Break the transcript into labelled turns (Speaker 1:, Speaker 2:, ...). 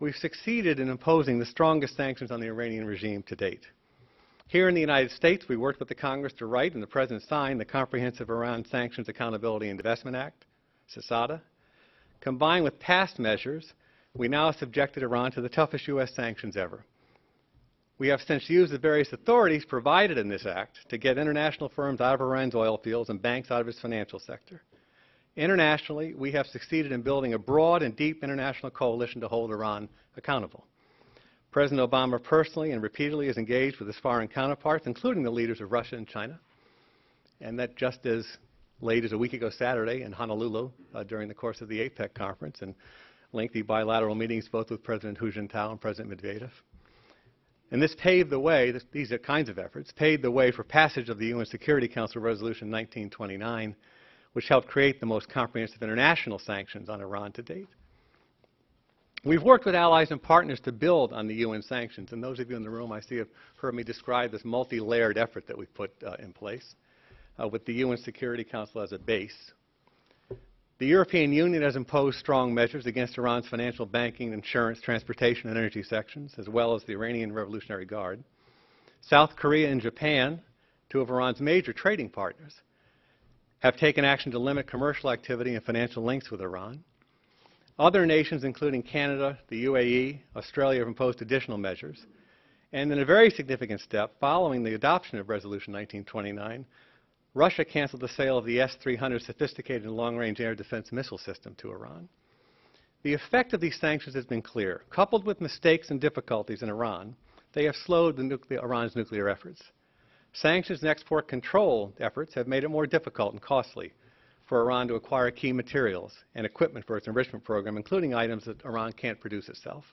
Speaker 1: we've succeeded in imposing the strongest sanctions on the Iranian regime to date. Here in the United States, we worked with the Congress to write and the President signed the Comprehensive Iran Sanctions Accountability and Divestment Act, CISADA. Combined with past measures, we now have subjected Iran to the toughest U.S. sanctions ever. We have since used the various authorities provided in this act to get international firms out of Iran's oil fields and banks out of its financial sector. Internationally, we have succeeded in building a broad and deep international coalition to hold Iran accountable. President Obama personally and repeatedly is engaged with his foreign counterparts, including the leaders of Russia and China, and that just as late as a week ago Saturday in Honolulu during the course of the APEC conference, and lengthy bilateral meetings both with President Hu Jintao and President Medvedev. And this paved the way, these kinds of efforts, paved the way for passage of the UN Security Council Resolution 1929, which helped create the most comprehensive international sanctions on Iran to date. We've worked with allies and partners to build on the UN sanctions, and those of you in the room I see have heard me describe this multi-layered effort that we've put in place with the UN Security Council as a base. The European Union has imposed strong measures against Iran's financial, banking, insurance, transportation, and energy sections, as well as the Iranian Revolutionary Guard. South Korea and Japan, two of Iran's major trading partners, have taken action to limit commercial activity and financial links with Iran. Other nations, including Canada, the UAE, Australia, have imposed additional measures. And in a very significant step, following the adoption of Resolution 1929, Russia canceled the sale of the S-300 sophisticated and long-range air defense missile system to Iran. The effect of these sanctions has been clear. Coupled with mistakes and difficulties in Iran, they have slowed Iran's nuclear efforts. Sanctions and export control efforts have made it more difficult and costly for Iran to acquire key materials and equipment for its enrichment program, including items that Iran can't produce itself.